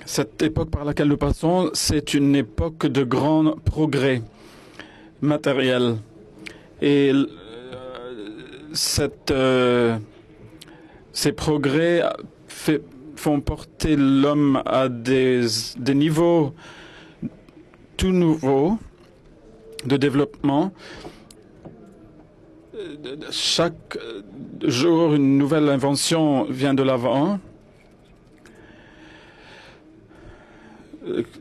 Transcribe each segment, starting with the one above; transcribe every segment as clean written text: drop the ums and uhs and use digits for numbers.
Cette époque par laquelle nous passons, c'est une époque de grand progrès matériel. Et ces progrès font porter l'homme à des niveaux tout nouveaux de développement. Chaque jour, une nouvelle invention vient de l'avant.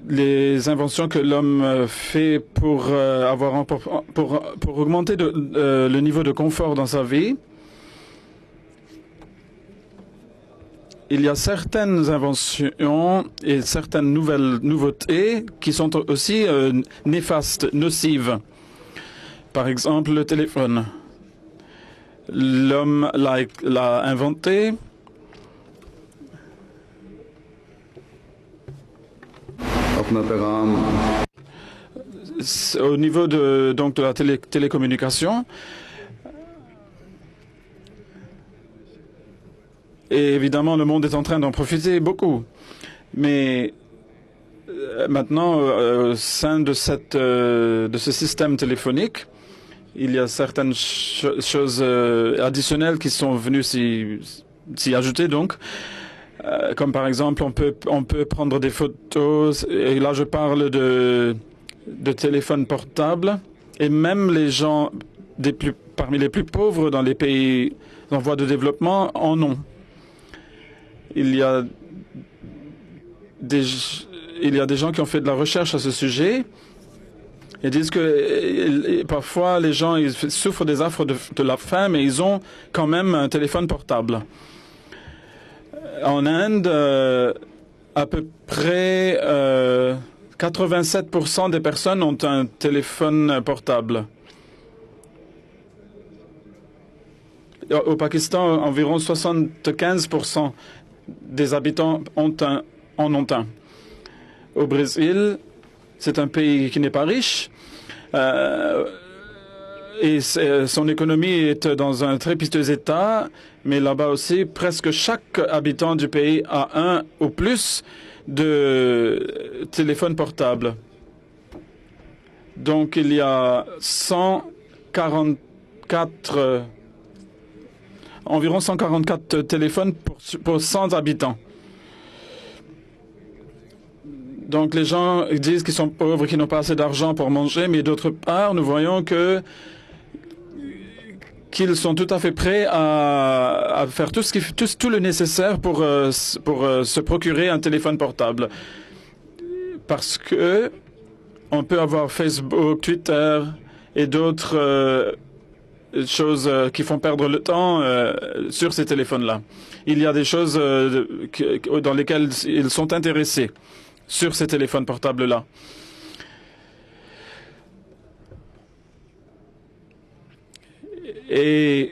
Les inventions que l'homme fait pour augmenter le niveau de confort dans sa vie. Il y a certaines inventions et certaines nouveautés qui sont aussi néfastes, nocives. Par exemple, le téléphone. L'homme l'a inventé. Au niveau de la télécommunication. Et évidemment, le monde est en train d'en profiter beaucoup. Mais maintenant, au sein de ce système téléphonique, il y a certaines choses additionnelles qui sont venues s'y ajouter, donc. Comme par exemple, on peut prendre des photos, et là je parle de téléphones portables, et même les gens parmi les plus pauvres dans les pays en voie de développement en ont. Il y a des gens qui ont fait de la recherche à ce sujet et disent que parfois les gens ils souffrent des affres de la faim, mais ils ont quand même un téléphone portable. En Inde, à peu près 87% des personnes ont un téléphone portable. Au Pakistan, environ 75% des habitants en ont un. Au Brésil, c'est un pays qui n'est pas riche. Et son économie est dans un très piteux état, mais là-bas aussi, presque chaque habitant du pays a un ou plus de téléphones portables. Donc, il y a environ 144 téléphones pour 100 habitants. Donc, les gens disent qu'ils sont pauvres, qu'ils n'ont pas assez d'argent pour manger, mais d'autre part, nous voyons qu'ils sont tout à fait prêts à faire tout le nécessaire pour se procurer un téléphone portable. Parce que on peut avoir Facebook, Twitter et d'autres choses qui font perdre le temps sur ces téléphones-là. Il y a des choses dans lesquelles ils sont intéressés sur ces téléphones portables-là. Et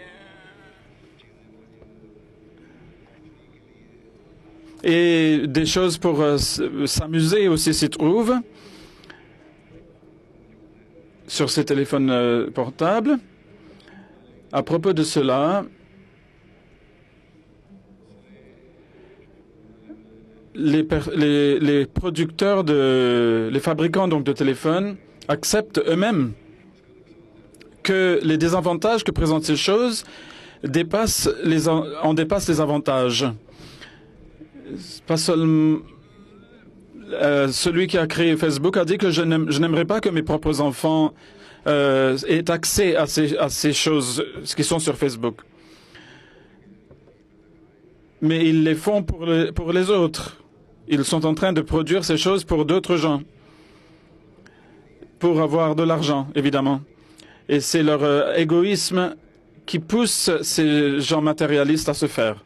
des choses pour s'amuser aussi s'y trouvent sur ces téléphones portables. À propos de cela, les producteurs, les fabricants donc de téléphones acceptent eux-mêmes que les désavantages que présentent ces choses en dépassent les avantages. Pas seulement celui qui a créé Facebook a dit que je n'aimerais pas que mes propres enfants aient accès à ces choses qui sont sur Facebook. Mais ils les font pour les autres. Ils sont en train de produire ces choses pour d'autres gens. Pour avoir de l'argent, évidemment. Et c'est leur égoïsme qui pousse ces gens matérialistes à se faire.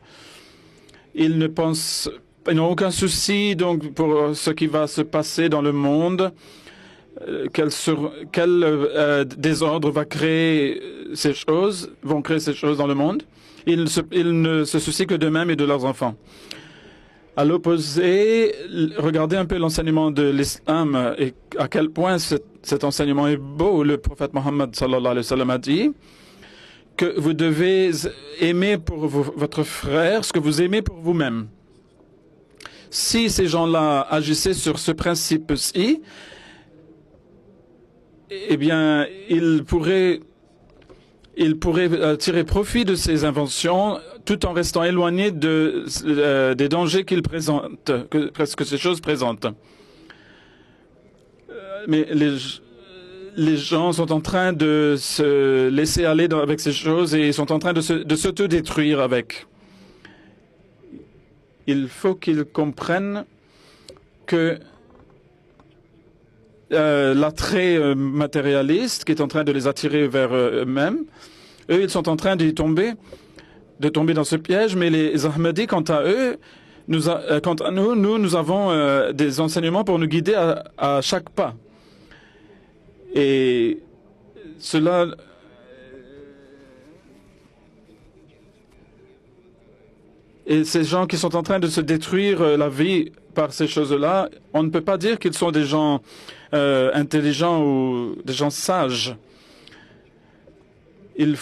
Ils n'ont aucun souci donc pour ce qui va se passer dans le monde, quel désordre vont créer ces choses dans le monde. Ils ne se soucient que d'eux-mêmes et de leurs enfants. À l'opposé, regardez un peu l'enseignement de l'islam et à quel point cet enseignement est beau. Le prophète Mohammed sallallahu alayhi wa sallam a dit que vous devez aimer pour votre frère ce que vous aimez pour vous-même. Si ces gens-là agissaient sur ce principe-ci, eh bien, ils pourraient tirer profit de ces inventions tout en restant éloignés des dangers qu'ils présentent, que ces choses présentent. Mais les gens sont en train de se laisser aller avec ces choses et sont en train de s'autodétruire avec. Il faut qu'ils comprennent que l'attrait matérialiste qui est en train de les attirer vers eux-mêmes, eux, ils sont en train de tomber dans ce piège, mais les Ahmadis, quant à eux, quant à nous avons des enseignements pour nous guider à chaque pas. Et cela et ces gens qui sont en train de se détruire la vie par ces choses-là, on ne peut pas dire qu'ils sont des gens intelligents ou des gens sages. Il ne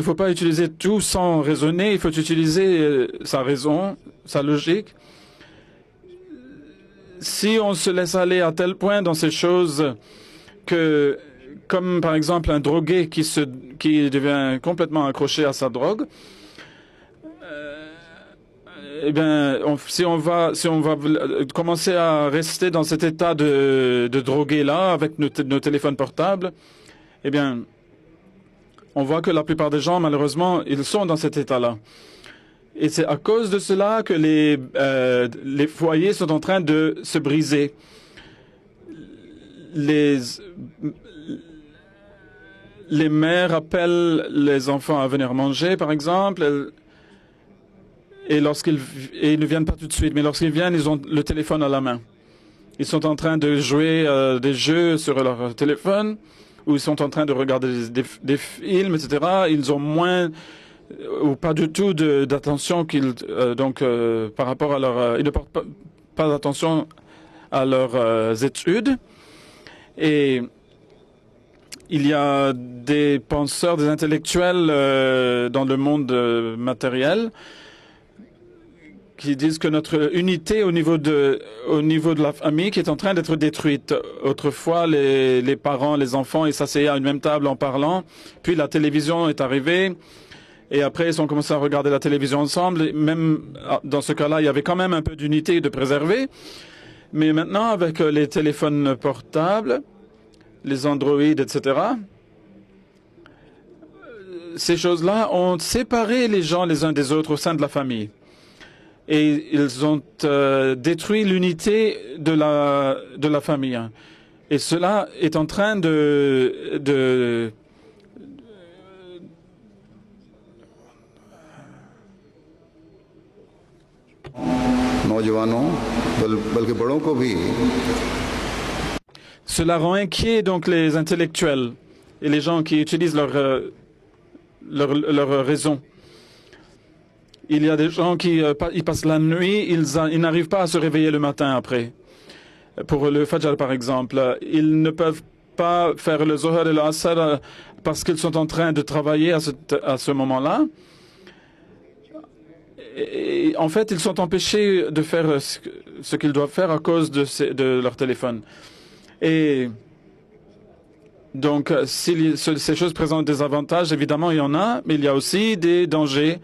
faut pas utiliser tout sans raisonner, il faut utiliser sa raison, sa logique. Si on se laisse aller à tel point dans ces choses que, comme par exemple un drogué qui devient complètement accroché à sa drogue, eh bien, si on va commencer à rester dans cet état de drogué là avec nos téléphones portables, eh bien, on voit que la plupart des gens, malheureusement, ils sont dans cet état-là. Et c'est à cause de cela que les foyers sont en train de se briser. Les mères appellent les enfants à venir manger, par exemple, et ils ne viennent pas tout de suite, mais lorsqu'ils viennent, ils ont le téléphone à la main. Ils sont en train de jouer des jeux sur leur téléphone, ou ils sont en train de regarder des films, etc. Ils ont moins ou pas du tout d'attention par rapport à leur... ils ne portent pas d'attention à leurs études. Et il y a des penseurs, des intellectuels dans le monde matériel qui disent que notre unité au niveau de la famille qui est en train d'être détruite. Autrefois, les parents, les enfants, ils s'asseyaient à une même table en parlant. Puis la télévision est arrivée. Et après, ils ont commencé à regarder la télévision ensemble. Et même dans ce cas-là, il y avait quand même un peu d'unité de préserver. Mais maintenant, avec les téléphones portables, les Android, etc., ces choses-là ont séparé les gens les uns des autres au sein de la famille. Et ils ont détruit l'unité de la famille. Et cela est en train de Cela rend inquiet donc les intellectuels et les gens qui utilisent leur raison. Il y a des gens qui ils passent la nuit, ils n'arrivent pas à se réveiller le matin après. Pour le Fajr, par exemple, ils ne peuvent pas faire le Zohar et le Asr parce qu'ils sont en train de travailler à ce moment-là. Et en fait, ils sont empêchés de faire ce qu'ils doivent faire à cause de leur téléphone. Et donc, si ces choses présentent des avantages, évidemment, il y en a, mais il y a aussi des dangers.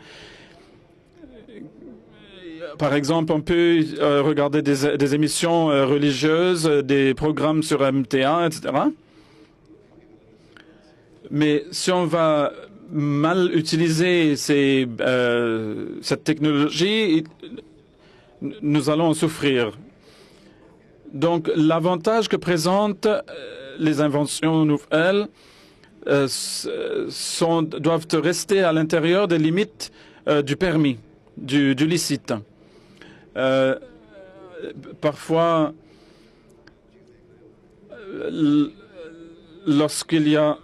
Par exemple, on peut regarder des émissions religieuses, des programmes sur MTA, etc. Mais si on va mal utiliser cette technologie, nous allons en souffrir. Donc, l'avantage que présentent les inventions nouvelles doivent rester à l'intérieur des limites du permis, du licite. Parfois, lorsqu'il y a...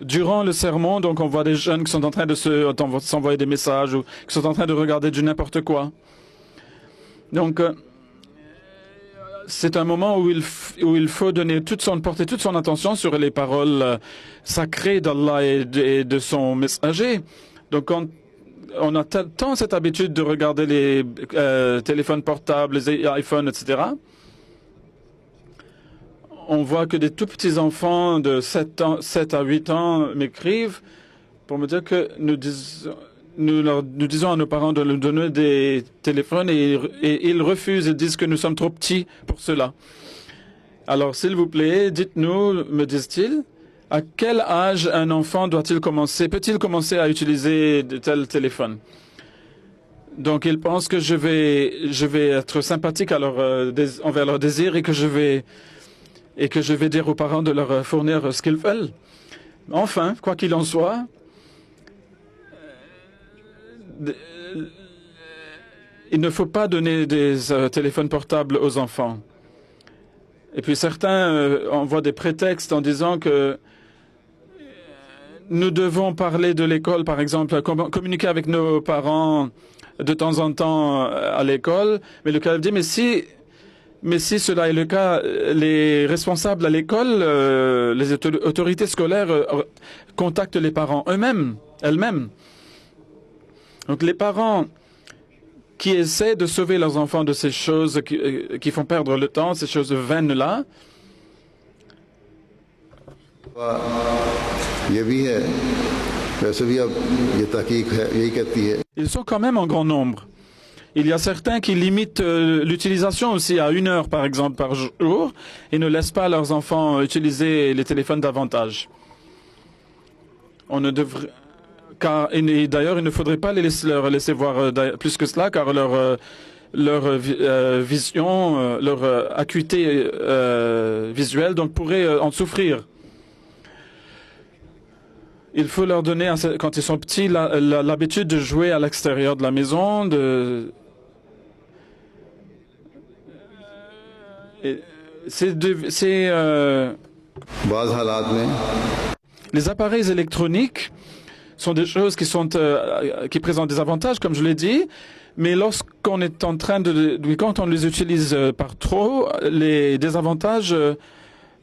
Durant le sermon, donc, on voit des jeunes qui sont en train de s'envoyer des messages ou qui sont en train de regarder du n'importe quoi. Donc, c'est un moment où il faut porter toute son attention sur les paroles sacrées d'Allah et de son messager. Donc, on a tant cette habitude de regarder les téléphones portables, les iPhones, etc. On voit que des tout petits enfants de 7 à 8 ans m'écrivent pour me dire que nous disons à nos parents de nous donner des téléphones et ils refusent et disent que nous sommes trop petits pour cela. Alors, s'il vous plaît, dites-nous, me disent-ils, à quel âge un enfant peut-il commencer à utiliser de tels téléphones? Donc, ils pensent que je vais être sympathique envers leurs désirs et que je vais dire aux parents de leur fournir ce qu'ils veulent. Enfin, quoi qu'il en soit, il ne faut pas donner des téléphones portables aux enfants. Et puis certains envoient des prétextes en disant que nous devons parler de l'école, par exemple, communiquer avec nos parents de temps en temps à l'école. Mais le cas dit, mais si cela est le cas, les responsables à l'école, les autorités scolaires contactent les parents elles-mêmes. Donc les parents qui essaient de sauver leurs enfants de ces choses qui font perdre le temps, ces choses vaines-là, ils sont quand même en grand nombre. Il y a certains qui limitent l'utilisation aussi à 1 heure, par exemple, par jour, et ne laissent pas leurs enfants utiliser les téléphones davantage. On ne devrait... D'ailleurs, il ne faudrait pas leur laisser voir plus que cela, car leur vision, leur acuité visuelle donc, pourrait en souffrir. Il faut leur donner, quand ils sont petits, l'habitude de jouer à l'extérieur de la maison, les appareils électroniques sont des choses qui présentent des avantages, comme je l'ai dit, mais lorsqu'on est en train quand on les utilise par trop, les désavantages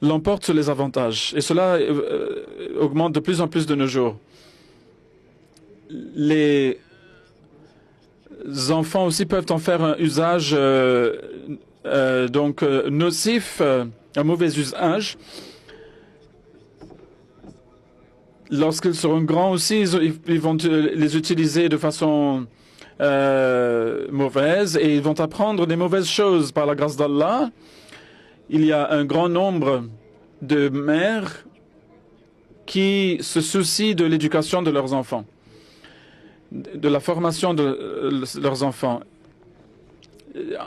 l'emportent sur les avantages. Et cela augmente de plus en plus de nos jours. Les enfants aussi peuvent en faire un usage nocif, un mauvais usage. Lorsqu'ils seront grands aussi, ils vont les utiliser de façon mauvaise et ils vont apprendre des mauvaises choses par la grâce d'Allah. Il y a un grand nombre de mères qui se soucient de l'éducation de leurs enfants, de la formation de leurs enfants.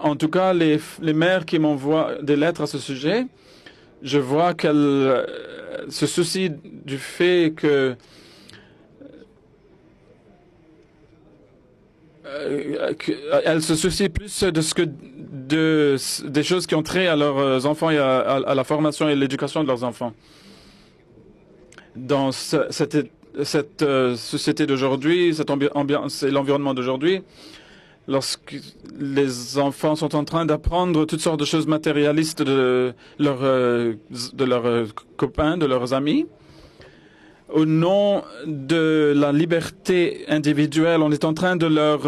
En tout cas, les mères qui m'envoient des lettres à ce sujet, je vois qu'elles se soucient du fait que elles se soucient plus des choses qui ont trait à leurs enfants et à la formation et l'éducation de leurs enfants. Dans cette société d'aujourd'hui, cette ambiance et l'environnement d'aujourd'hui, lorsque les enfants sont en train d'apprendre toutes sortes de choses matérialistes de leurs copains, de leurs amis, au nom de la liberté individuelle, on est en train de leur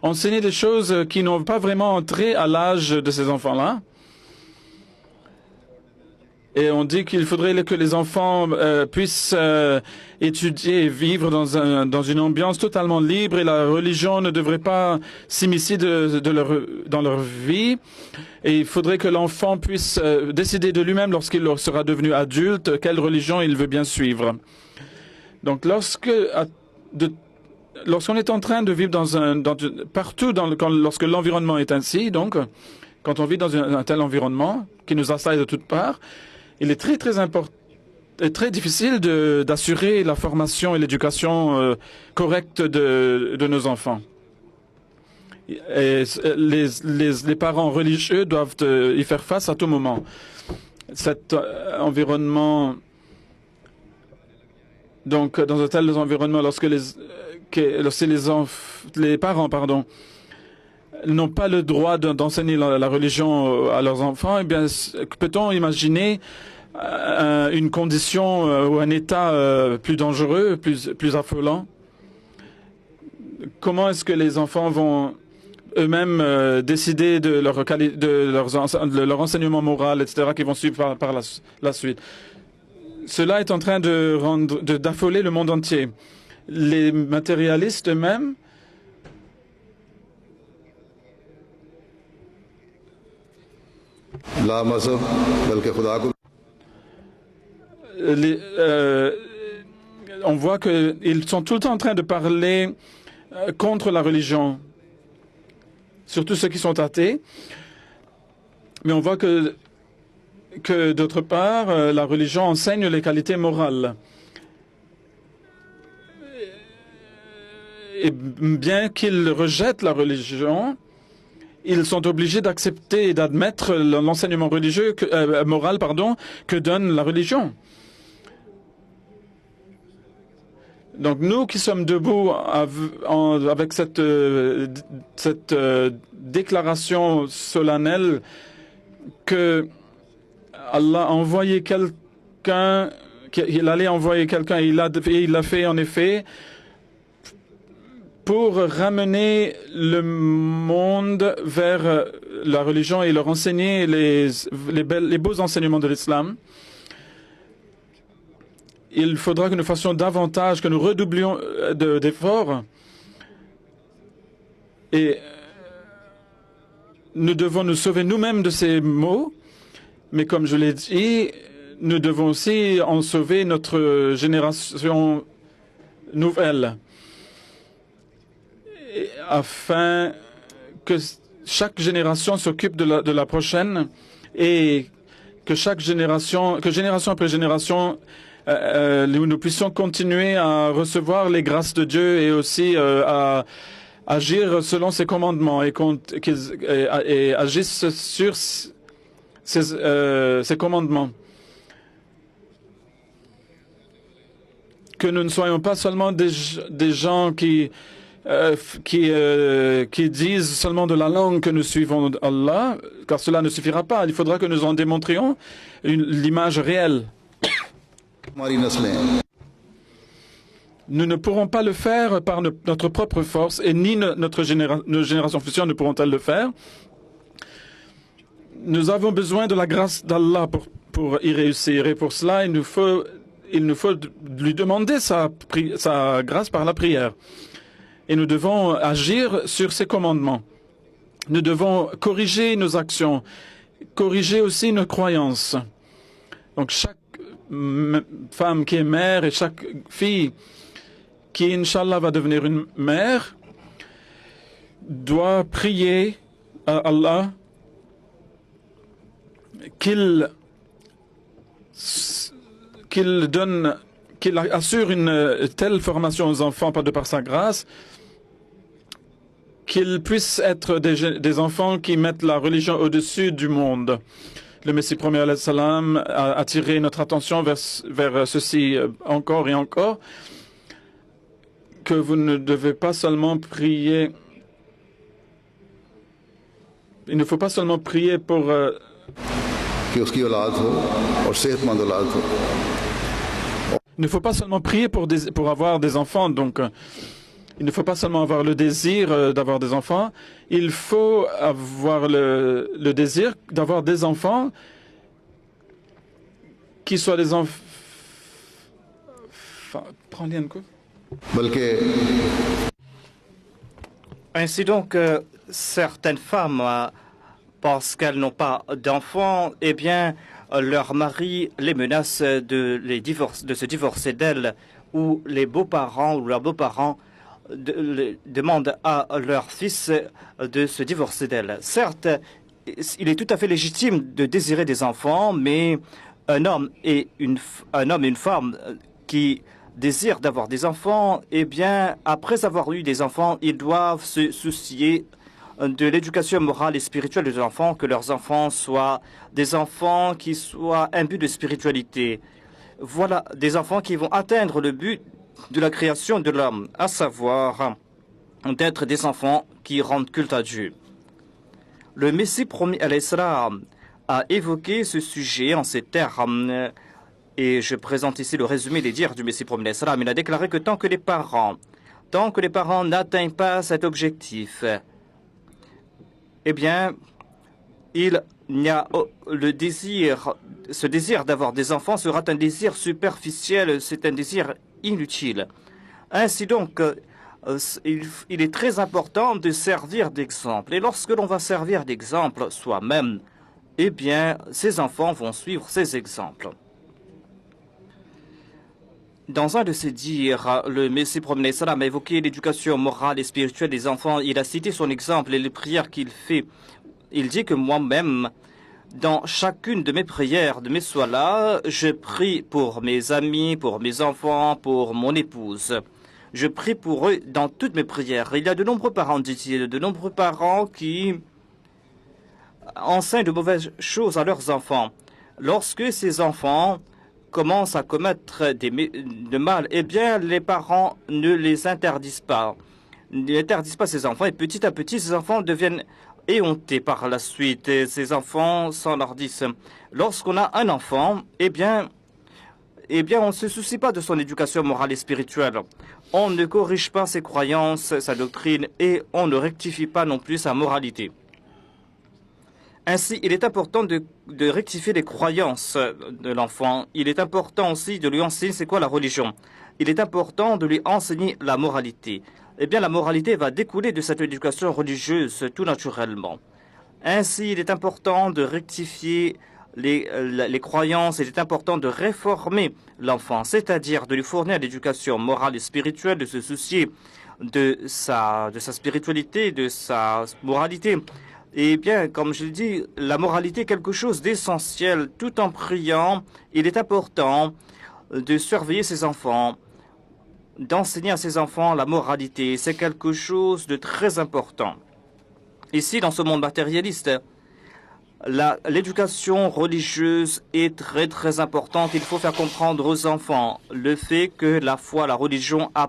enseigner des choses qui n'ont pas vraiment entré à l'âge de ces enfants-là. Et on dit qu'il faudrait que les enfants puissent étudier et vivre dans une ambiance totalement libre et la religion ne devrait pas s'immiscer dans leur vie. Et il faudrait que l'enfant puisse décider de lui-même lorsqu'il sera devenu adulte quelle religion il veut bien suivre. Donc lorsqu'on est en train de vivre partout lorsque l'environnement est ainsi, donc quand on vit dans un tel environnement qui nous assaille de toutes parts, il est très très important et très difficile d'assurer la formation et l'éducation correcte de nos enfants. Et les parents religieux doivent y faire face à tout moment. Cet environnement, donc dans un tel environnement, lorsque les parents, n'ont pas le droit d'enseigner la religion à leurs enfants, eh bien, peut-on imaginer une condition ou un état plus dangereux, plus affolant? comment est-ce que les enfants vont eux-mêmes décider de leur enseignement moral, etc., qui vont suivre par la suite. Cela est en train d'affoler le monde entier. Les matérialistes eux-mêmes on voit qu'ils sont tout le temps en train de parler contre la religion, surtout ceux qui sont athées. Mais on voit que d'autre part, la religion enseigne les qualités morales. Et bien qu'ils rejettent la religion, ils sont obligés d'accepter et d'admettre l'enseignement religieux, moral, que donne la religion. Donc nous qui sommes debout avec cette déclaration solennelle que Allah a envoyé quelqu'un, qu'il allait envoyer quelqu'un, et il l'a fait en effet, pour ramener le monde vers la religion et leur enseigner les beaux enseignements de l'islam. Il faudra que nous fassions davantage, que nous redoublions d'efforts. Et nous devons nous sauver nous-mêmes de ces maux. Mais comme je l'ai dit, nous devons aussi en sauver notre génération nouvelle. Afin que chaque génération s'occupe de la prochaine et que génération après génération, nous puissions continuer à recevoir les grâces de Dieu et aussi à agir selon ses commandements et agissent sur ses commandements. Que nous ne soyons pas seulement des gens qui disent seulement de la langue que nous suivons Allah, car cela ne suffira pas. Il faudra que nous en démontrions l'image réelle. Nous ne pourrons pas le faire par notre propre force et ni nos générations futures ne pourront-elles le faire. Nous avons besoin de la grâce d'Allah pour y réussir et pour cela il nous faut lui demander sa grâce par la prière. Et nous devons agir sur ses commandements. Nous devons corriger nos actions, corriger aussi nos croyances. Donc chaque femme qui est mère et chaque fille qui, Inch'Allah, va devenir une mère, doit prier à Allah qu'il assure une telle formation aux enfants de par sa grâce, qu'ils puissent être des enfants qui mettent la religion au-dessus du monde. Le Messie premier alayhi salam a attiré notre attention vers ceci encore et encore, que vous ne devez pas seulement prier. Il ne faut pas seulement prier pour il ne faut pas seulement prier pour avoir des enfants. Donc, il ne faut pas seulement avoir le désir d'avoir des enfants. Il faut avoir le désir d'avoir des enfants qui soient des enfants. Prends lien quoi. Ainsi donc, certaines femmes, parce qu'elles n'ont pas d'enfants, eh bien, leur mari les menace de se divorcer d'elles, ou les beaux-parents ou leurs beaux-parents demandent à leur fils de se divorcer d'elles. Certes, il est tout à fait légitime de désirer des enfants, mais un homme et une femme qui désirent d'avoir des enfants, eh bien, après avoir eu des enfants, ils doivent se soucier de l'éducation morale et spirituelle des enfants, que leurs enfants soient des enfants qui soient imbus de spiritualité. Voilà, des enfants qui vont atteindre le but de la création de l'homme, à savoir d'être des enfants qui rendent culte à Dieu. Le Messie promis alayhi salam a évoqué ce sujet en ces termes, et je présente ici le résumé des dires du Messie promis alayhi salam. Il a déclaré que tant que les parents, tant que les parents n'atteignent pas cet objectif, eh bien, il n'y a le désir, ce désir d'avoir des enfants sera un désir superficiel, c'est un désir inutile. Ainsi donc, il est très important de servir d'exemple. Et lorsque l'on va servir d'exemple soi-même, eh bien, ces enfants vont suivre ces exemples. Dans un de ses dires, le Messie promené Salam a évoqué l'éducation morale et spirituelle des enfants. Il a cité son exemple et les prières qu'il fait. Il dit que moi-même, dans chacune de mes prières, de mes soilas, je prie pour mes amis, pour mes enfants, pour mon épouse. Je prie pour eux dans toutes mes prières. Il y a de nombreux parents, dit-il, de nombreux parents qui enseignent de mauvaises choses à leurs enfants. Lorsque ces enfants commencent à commettre de mal, eh bien, les parents ne les interdisent pas. Ne interdisent pas ces enfants et petit à petit, ces enfants deviennent éhontés par la suite. Et ces enfants s'enlardissent. Lorsqu'on a un enfant, eh bien, on ne se soucie pas de son éducation morale et spirituelle. On ne corrige pas ses croyances, sa doctrine, et on ne rectifie pas non plus sa moralité. Ainsi, il est important de rectifier les croyances de l'enfant. Il est important aussi de lui enseigner c'est quoi la religion. Il est important de lui enseigner la moralité. Eh bien, la moralité va découler de cette éducation religieuse tout naturellement. Ainsi, il est important de rectifier les croyances, il est important de réformer l'enfant, c'est-à-dire de lui fournir l'éducation morale et spirituelle, de se soucier de sa spiritualité, de sa moralité. Eh bien, comme je l'ai dit, la moralité est quelque chose d'essentiel. Tout en priant, il est important de surveiller ses enfants, d'enseigner à ses enfants la moralité. C'est quelque chose de très important. Ici, dans ce monde matérialiste, l'éducation religieuse est très très importante. Il faut faire comprendre aux enfants le fait que la foi, la religion a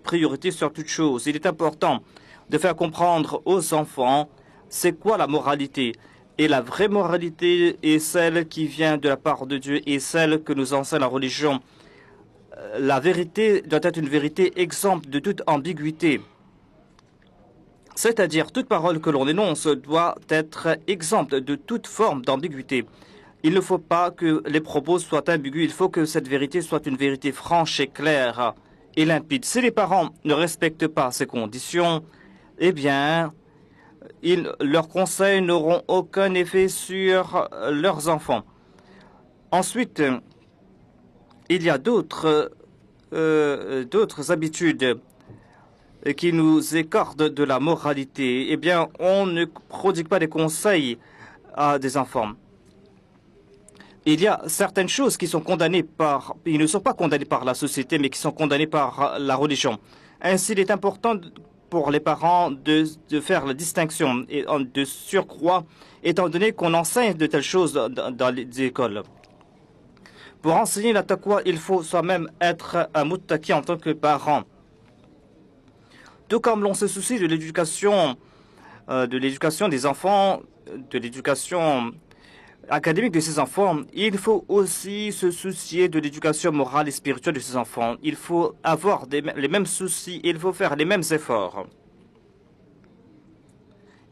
priorité sur toute chose. Il est important de faire comprendre aux enfants c'est quoi la moralité. Et la vraie moralité est celle qui vient de la part de Dieu et celle que nous enseigne la religion. La vérité doit être une vérité exempte de toute ambiguïté. C'est-à-dire, toute parole que l'on énonce doit être exempte de toute forme d'ambiguïté. Il ne faut pas que les propos soient ambigus, il faut que cette vérité soit une vérité franche et claire et limpide. Si les parents ne respectent pas ces conditions, eh bien, leurs conseils n'auront aucun effet sur leurs enfants. Ensuite, il y a d'autres habitudes qui nous écartent de la moralité. Eh bien, on ne prodigue pas des conseils à des enfants. Il y a certaines choses qui sont condamnées ils ne sont pas condamnés par la société, mais qui sont condamnées par la religion. Ainsi, il est important pour les parents de faire la distinction et de surcroît, étant donné qu'on enseigne de telles choses dans les écoles. Pour enseigner la taqwa, il faut soi-même être un muttaqi en tant que parent. Tout comme l'on se soucie de l'éducation des enfants, de l'éducation académique de ses enfants, il faut aussi se soucier de l'éducation morale et spirituelle de ses enfants. Il faut avoir les mêmes soucis, il faut faire les mêmes efforts.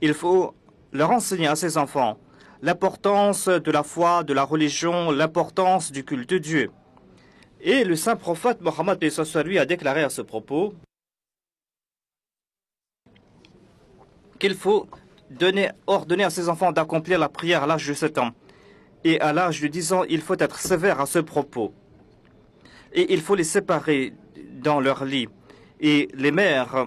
Il faut leur enseigner à ses enfants l'importance de la foi, de la religion, l'importance du culte de Dieu. Et le saint prophète Mohammed lui a déclaré à ce propos qu'il faut ordonner à ses enfants d'accomplir la prière à l'âge de 7 ans. Et à l'âge de 10 ans, il faut être sévère à ce propos. Et il faut les séparer dans leur lit. Et les mères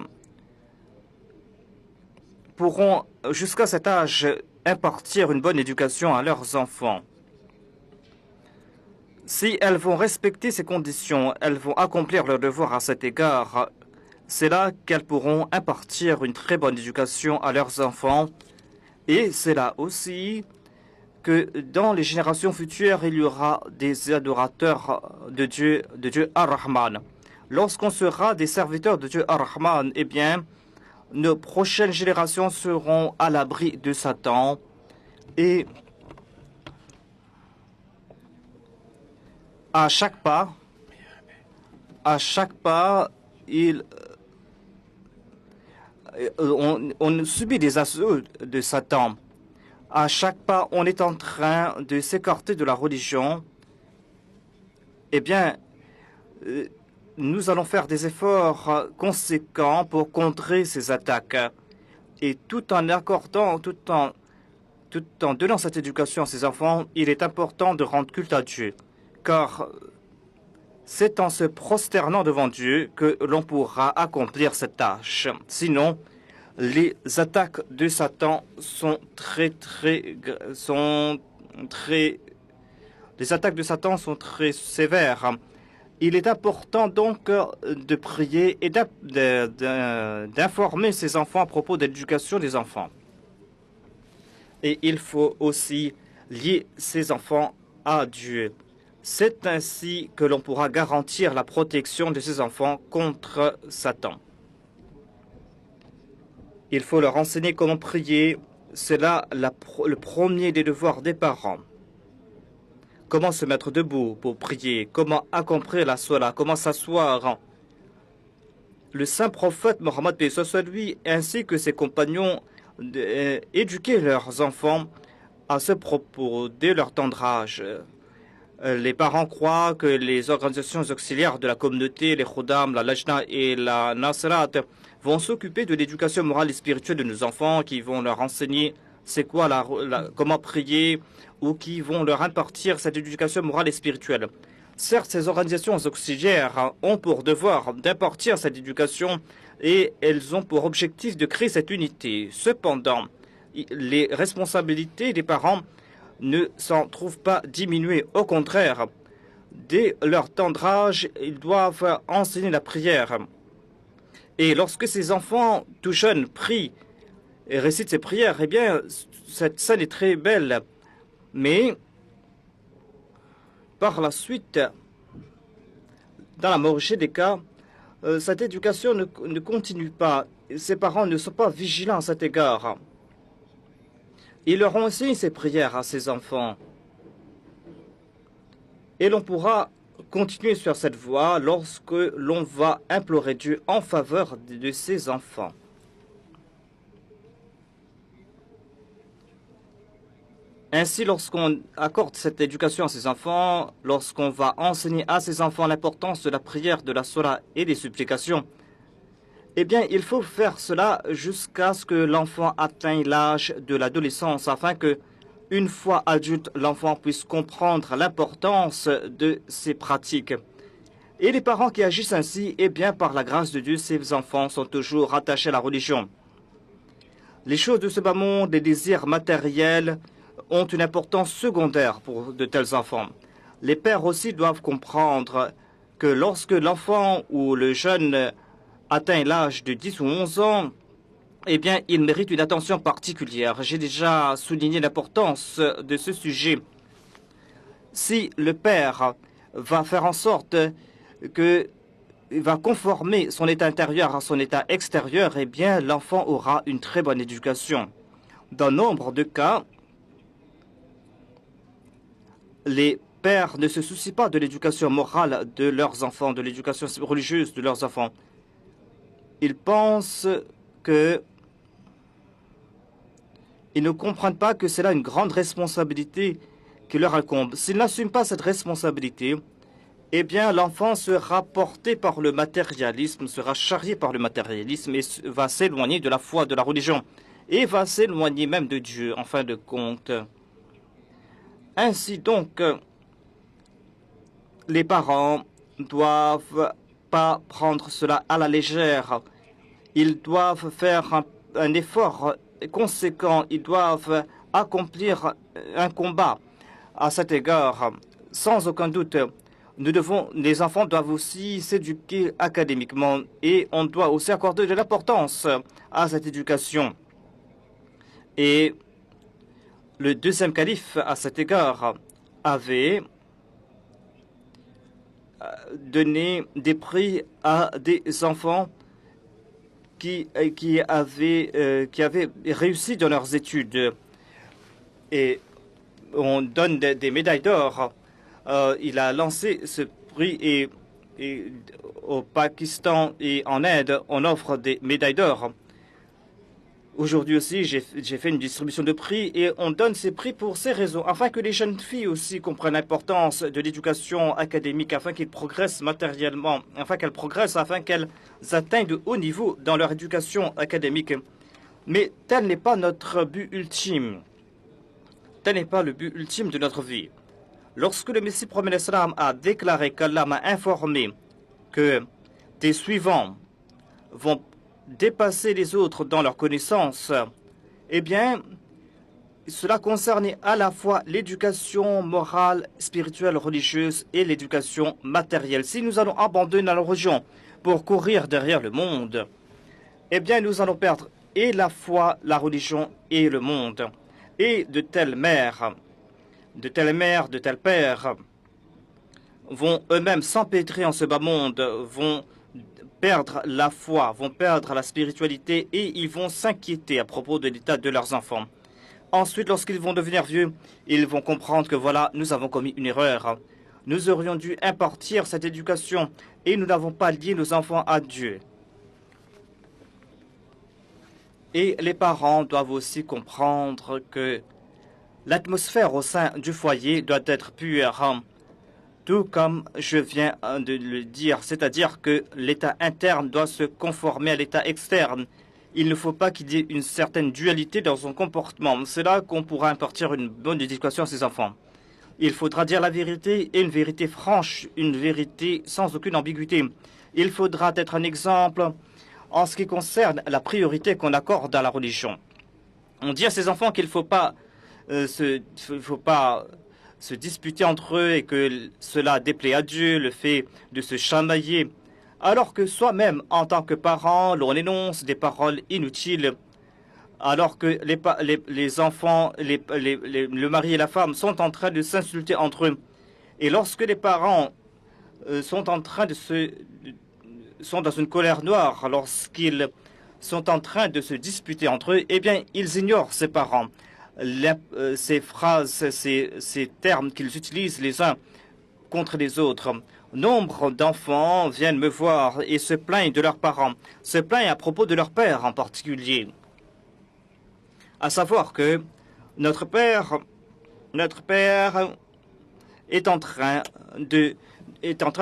pourront, jusqu'à cet âge, impartir une bonne éducation à leurs enfants. Si elles vont respecter ces conditions, elles vont accomplir leur devoir à cet égard, c'est là qu'elles pourront impartir une très bonne éducation à leurs enfants. Et c'est là aussi que dans les générations futures, il y aura des adorateurs de Dieu Ar-Rahman. Lorsqu'on sera des serviteurs de Dieu Ar-Rahman, eh bien, nos prochaines générations seront à l'abri de Satan. Et à chaque pas, ils on subit des assauts de Satan. À chaque pas, on est en train de s'écarter de la religion. Eh bien, nous allons faire des efforts conséquents pour contrer ces attaques. Et tout en accordant, tout en donnant cette éducation à ces enfants, il est important de rendre culte à Dieu. Car c'est en se prosternant devant Dieu que l'on pourra accomplir cette tâche. Sinon, les attaques de Satan les attaques de Satan sont très sévères. Il est important donc de prier et d'informer ses enfants à propos de l'éducation des enfants. Et il faut aussi lier ses enfants à Dieu. C'est ainsi que l'on pourra garantir la protection de ses enfants contre Satan. Il faut leur enseigner comment prier. C'est là le premier des devoirs des parents. Comment se mettre debout pour prier, comment accomplir la sola, comment s'asseoir. Le saint prophète Mohammed soit lui, ainsi que ses compagnons, éduquaient leurs enfants à ce propos dès leur tendre âge. Les parents croient que les organisations auxiliaires de la communauté, les Khuddam, la Lajna et la Nasrat, vont s'occuper de l'éducation morale et spirituelle de nos enfants, qui vont leur enseigner c'est quoi comment prier, ou qui vont leur impartir cette éducation morale et spirituelle. Certes, ces organisations auxiliaires ont pour devoir d'impartir cette éducation et elles ont pour objectif de créer cette unité. Cependant, les responsabilités des parents ne s'en trouvent pas diminuées. Au contraire, dès leur tendre âge, ils doivent enseigner la prière. Et lorsque ces enfants tout jeunes prient et récitent ces prières, eh bien, cette scène est très belle. Mais, par la suite, dans la majorité des cas, cette éducation ne continue pas. Ces parents ne sont pas vigilants à cet égard. Ils leur ont enseigné ces prières à ces enfants. Et l'on pourra continuer sur cette voie lorsque l'on va implorer Dieu en faveur de ces enfants. Ainsi, lorsqu'on accorde cette éducation à ses enfants, lorsqu'on va enseigner à ses enfants l'importance de la prière, de la sola et des supplications, eh bien, il faut faire cela jusqu'à ce que l'enfant atteigne l'âge de l'adolescence, afin que, une fois adulte, l'enfant puisse comprendre l'importance de ces pratiques. Et les parents qui agissent ainsi, eh bien, par la grâce de Dieu, ces enfants sont toujours attachés à la religion. Les choses de ce bas monde, les désirs matériels, ont une importance secondaire pour de tels enfants. Les pères aussi doivent comprendre que lorsque l'enfant ou le jeune atteint l'âge de 10 ou 11 ans, eh bien, il mérite une attention particulière. J'ai déjà souligné l'importance de ce sujet. Si le père va faire en sorte que va conformer son état intérieur à son état extérieur, eh bien, l'enfant aura une très bonne éducation. Dans nombre de cas, les pères ne se soucient pas de l'éducation morale de leurs enfants, de l'éducation religieuse de leurs enfants. Ils pensent que ils ne comprennent pas que c'est là une grande responsabilité qui leur incombe. S'ils n'assument pas cette responsabilité, eh bien, l'enfant sera porté par le matérialisme, sera charrié par le matérialisme et va s'éloigner de la foi, de la religion, et va s'éloigner même de Dieu, en fin de compte. Ainsi donc, les parents ne doivent pas prendre cela à la légère. Ils doivent faire un effort conséquent. Ils doivent accomplir un combat à cet égard. Sans aucun doute, les enfants doivent aussi s'éduquer académiquement et on doit aussi accorder de l'importance à cette éducation. Et le deuxième calife, à cet égard, avait donné des prix à des enfants qui avaient réussi dans leurs études. Et on donne des médailles d'or. Il a lancé ce prix et au Pakistan et en Inde, on offre des médailles d'or. Aujourd'hui aussi, j'ai fait une distribution de prix et on donne ces prix pour ces raisons, afin que les jeunes filles aussi comprennent l'importance de l'éducation académique, afin qu'elles progressent matériellement, afin qu'elles atteignent de hauts niveaux dans leur éducation académique. Mais tel n'est pas notre but ultime. Tel n'est pas le but ultime de notre vie. Lorsque le Messie prophète l'Islam a déclaré qu'Allah m'a informé que tes suivants vont dépasser les autres dans leur connaissance, eh bien, cela concernait à la fois l'éducation morale, spirituelle, religieuse et l'éducation matérielle. Si nous allons abandonner la religion pour courir derrière le monde, eh bien, nous allons perdre et la foi, la religion et le monde. Et de telles mères, de tels pères vont eux-mêmes s'empêtrer en ce bas monde, vont perdre la foi, vont perdre la spiritualité et ils vont s'inquiéter à propos de l'état de leurs enfants. Ensuite, lorsqu'ils vont devenir vieux, ils vont comprendre que voilà, nous avons commis une erreur. Nous aurions dû impartir cette éducation et nous n'avons pas lié nos enfants à Dieu. Et les parents doivent aussi comprendre que l'atmosphère au sein du foyer doit être pure, tout comme je viens de le dire, c'est-à-dire que l'état interne doit se conformer à l'état externe. Il ne faut pas qu'il y ait une certaine dualité dans son comportement. C'est là qu'on pourra impartir une bonne éducation à ses enfants. Il faudra dire la vérité et une vérité franche, une vérité sans aucune ambiguïté. Il faudra être un exemple en ce qui concerne la priorité qu'on accorde à la religion. On dit à ses enfants qu'il ne faut pas se disputer entre eux et que cela déplaît à Dieu, le fait de se chamailler, alors que soi-même, en tant que parent, l'on énonce des paroles inutiles, alors que les enfants, le mari et la femme sont en train de s'insulter entre eux. Et lorsque les parents sont dans une colère noire, lorsqu'ils sont en train de se disputer entre eux, eh bien, ils ignorent ces parents. Ces phrases, ces termes qu'ils utilisent les uns contre les autres. Nombre d'enfants viennent me voir et se plaignent de leurs parents, se plaignent à propos de leur père en particulier. À savoir que notre père est en train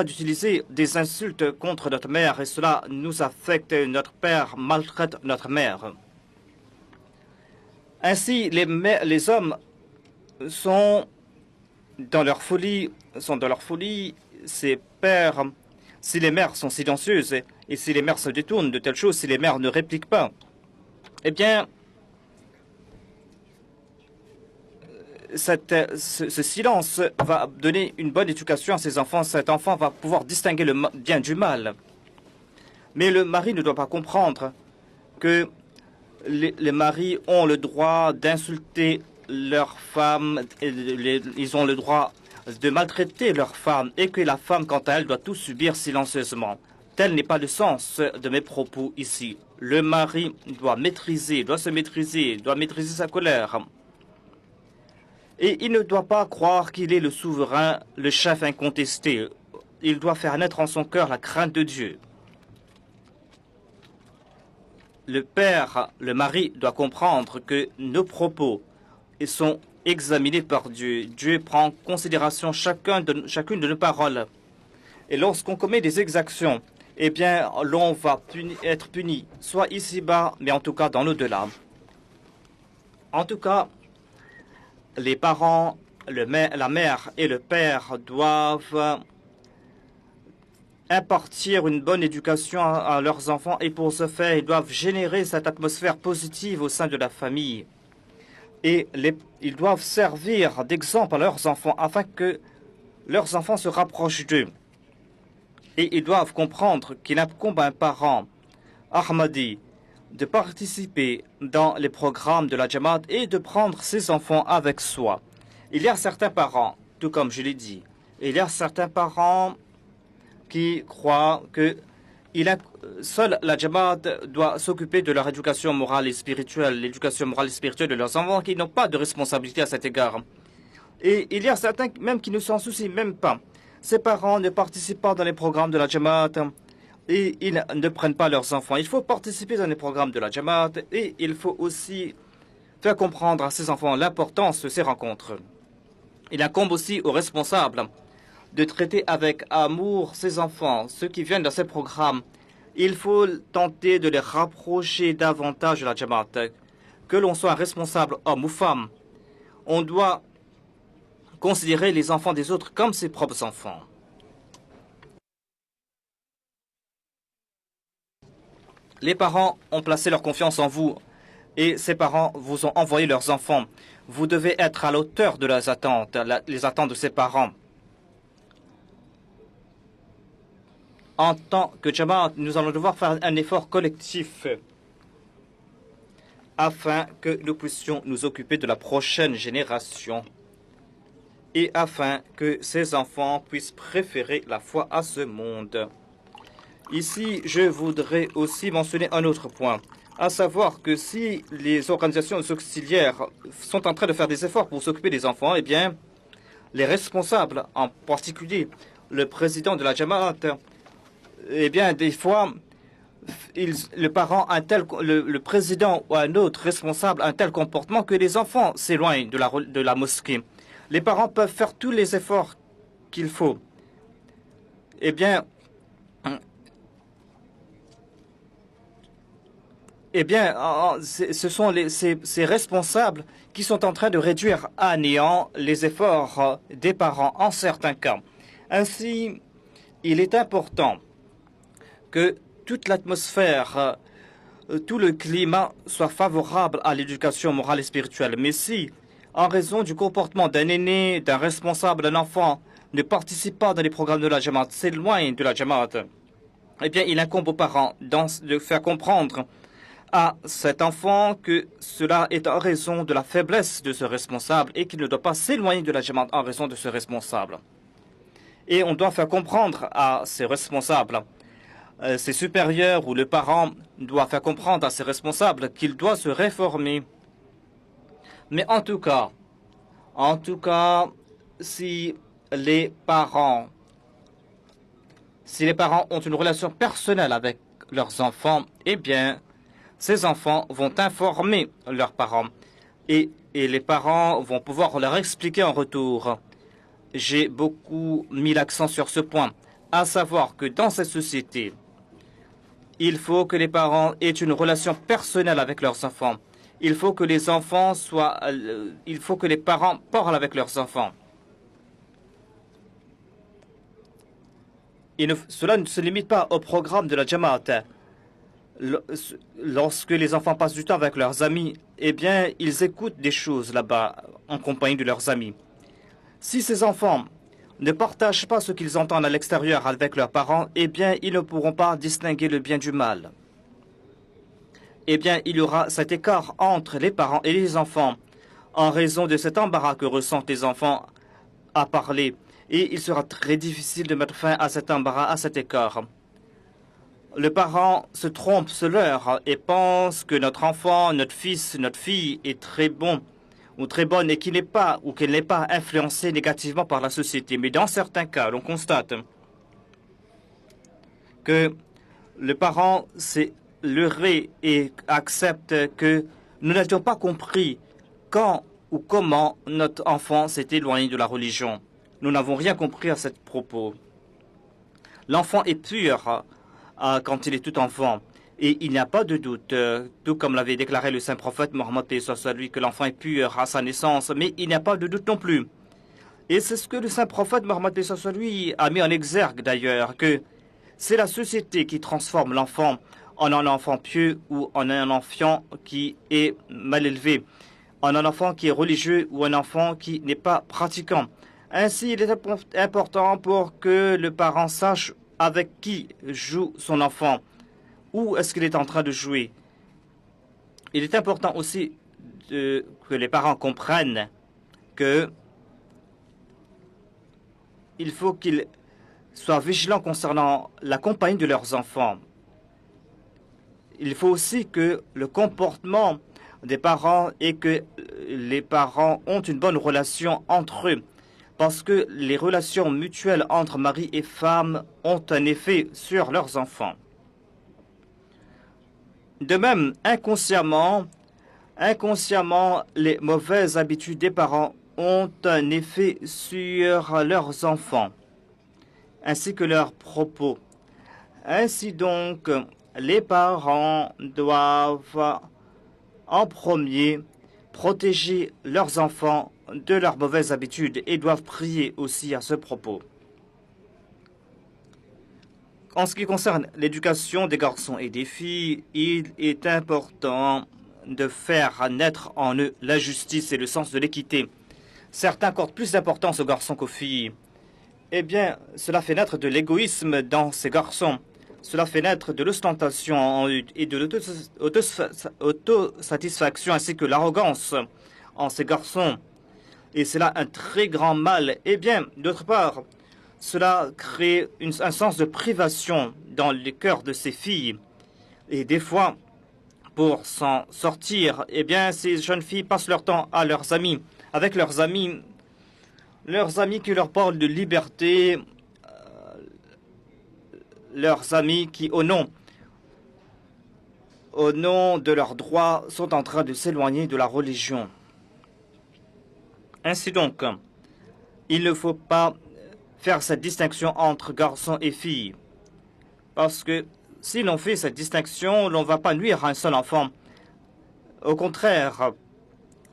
d'utiliser des insultes contre notre mère et cela nous affecte. Notre père maltraite notre mère. Ainsi, les hommes sont dans leur folie. Ces pères, si les mères sont silencieuses et si les mères se détournent de telles choses, si les mères ne répliquent pas, eh bien, ce silence va donner une bonne éducation à ses enfants. Cet enfant va pouvoir distinguer le bien du mal. Mais le mari ne doit pas comprendre que les maris ont le droit d'insulter leurs femmes, ils ont le droit de maltraiter leurs femmes et que la femme, quant à elle, doit tout subir silencieusement. Tel n'est pas le sens de mes propos ici. Le mari doit se maîtriser, doit maîtriser sa colère. Et il ne doit pas croire qu'il est le souverain, le chef incontesté. Il doit faire naître en son cœur la crainte de Dieu. Le père, le mari, doit comprendre que nos propos sont examinés par Dieu. Dieu prend en considération chacune de nos paroles. Et lorsqu'on commet des exactions, eh bien, l'on va être puni, soit ici-bas, mais en tout cas dans l'au-delà. En tout cas, les parents, la mère et le père doivent impartir une bonne éducation à leurs enfants et pour ce faire, ils doivent générer cette atmosphère positive au sein de la famille. Et ils doivent servir d'exemple à leurs enfants afin que leurs enfants se rapprochent d'eux. Et ils doivent comprendre qu'il incombe à un parent Ahmadi de participer dans les programmes de la Jamaat et de prendre ses enfants avec soi. Il y a certains parents, tout comme je l'ai dit, il y a certains parents qui croient que seule la Jamaat doit s'occuper de leur éducation morale et spirituelle, l'éducation morale et spirituelle de leurs enfants, qui n'ont pas de responsabilité à cet égard. Et il y a certains même qui ne s'en soucient même pas. Ces parents ne participent pas dans les programmes de la Jamaat. et ils ne prennent pas leurs enfants. Il faut participer dans les programmes de la Jamaat et il faut aussi faire comprendre à ces enfants l'importance de ces rencontres. Il incombe aussi aux responsables de traiter avec amour ces enfants, ceux qui viennent dans ces programmes. Il faut tenter de les rapprocher davantage de la Jamaat. Que l'on soit responsable, homme ou femme, on doit considérer les enfants des autres comme ses propres enfants. Les parents ont placé leur confiance en vous et ces parents vous ont envoyé leurs enfants. Vous devez être à la hauteur de leurs attentes, les attentes de ces parents. En tant que Jamaat, nous allons devoir faire un effort collectif afin que nous puissions nous occuper de la prochaine génération et afin que ces enfants puissent préférer la foi à ce monde. Ici, je voudrais aussi mentionner un autre point, à savoir que si les organisations auxiliaires sont en train de faire des efforts pour s'occuper des enfants, eh bien, les responsables, en particulier le président de la Jamaat, eh bien, des fois, le président ou un autre responsable a un tel comportement que les enfants s'éloignent de la mosquée. Les parents peuvent faire tous les efforts qu'il faut. Eh bien, ce sont ces responsables qui sont en train de réduire à néant les efforts des parents en certains cas. Ainsi, il est important que toute l'atmosphère, tout le climat soit favorable à l'éducation morale et spirituelle. Mais si, en raison du comportement d'un aîné, d'un responsable, d'un enfant, ne participe pas dans les programmes de la Jamaat, s'éloigne de la Jamaat, eh bien, il incombe aux parents de faire comprendre à cet enfant que cela est en raison de la faiblesse de ce responsable et qu'il ne doit pas s'éloigner de la Jamaat en raison de ce responsable. Et on doit faire comprendre à ces responsables, ses supérieurs ou le parent doit faire comprendre à ses responsables qu'il doit se réformer. Mais en tout cas, si les parents ont une relation personnelle avec leurs enfants, eh bien, ces enfants vont informer leurs parents et les parents vont pouvoir leur expliquer en retour. J'ai beaucoup mis l'accent sur ce point, à savoir que dans cette société, il faut que les parents aient une relation personnelle avec leurs enfants. Il faut que les parents parlent avec leurs enfants. Cela ne se limite pas au programme de la Jamaat. Lorsque les enfants passent du temps avec leurs amis, eh bien, ils écoutent des choses là-bas en compagnie de leurs amis. Si ces enfants ne partagent pas ce qu'ils entendent à l'extérieur avec leurs parents, eh bien, ils ne pourront pas distinguer le bien du mal. Eh bien, il y aura cet écart entre les parents et les enfants en raison de cet embarras que ressentent les enfants à parler. Et il sera très difficile de mettre fin à cet embarras, à cet écart. Le parent se trompe, se leurre et pense que notre enfant, notre fils, notre fille est très bon ou très bonne et qu'elle n'est pas influencée négativement par la société. Mais dans certains cas, l'on constate que le parent s'est leurré et accepte que nous n'avions pas compris quand ou comment notre enfant s'est éloigné de la religion. Nous n'avons rien compris à ce propos. L'enfant est pur quand il est tout enfant. Et il n'y a pas de doute, tout comme l'avait déclaré le saint prophète Mohammed, soit lui, que l'enfant est pur à sa naissance, mais il n'y a pas de doute non plus. Et c'est ce que le saint prophète Mohammed, soit lui, a mis en exergue d'ailleurs, que c'est la société qui transforme l'enfant en un enfant pieux ou en un enfant qui est mal élevé, en un enfant qui est religieux ou un enfant qui n'est pas pratiquant. Ainsi, il est important pour que le parent sache avec qui joue son enfant. Où est-ce qu'il est en train de jouer? Il est important aussi que les parents comprennent que il faut qu'ils soient vigilants concernant la compagnie de leurs enfants. Il faut aussi que le comportement des parents et que les parents ont une bonne relation entre eux. parce que les relations mutuelles entre mari et femme ont un effet sur leurs enfants. De même, inconsciemment, les mauvaises habitudes des parents ont un effet sur leurs enfants, ainsi que leurs propos. Ainsi donc, les parents doivent en premier protéger leurs enfants de leurs mauvaises habitudes et doivent prier aussi à ce propos. En ce qui concerne l'éducation des garçons et des filles, il est important de faire naître en eux la justice et le sens de l'équité. Certains accordent plus d'importance aux garçons qu'aux filles. Eh bien, cela fait naître de l'égoïsme dans ces garçons. Cela fait naître de l'ostentation et de l'autosatisfaction ainsi que l'arrogance en ces garçons. Et c'est là un très grand mal. Eh bien, d'autre part, cela crée un sens de privation dans les cœurs de ces filles. Et des fois, pour s'en sortir, eh bien, ces jeunes filles passent leur temps à leurs amis, avec leurs amis qui leur parlent de liberté, leurs amis qui, au nom de leurs droits, sont en train de s'éloigner de la religion. Ainsi donc, il ne faut pas faire cette distinction entre garçons et filles. Parce que si l'on fait cette distinction, l'on ne va pas nuire à un seul enfant. Au contraire,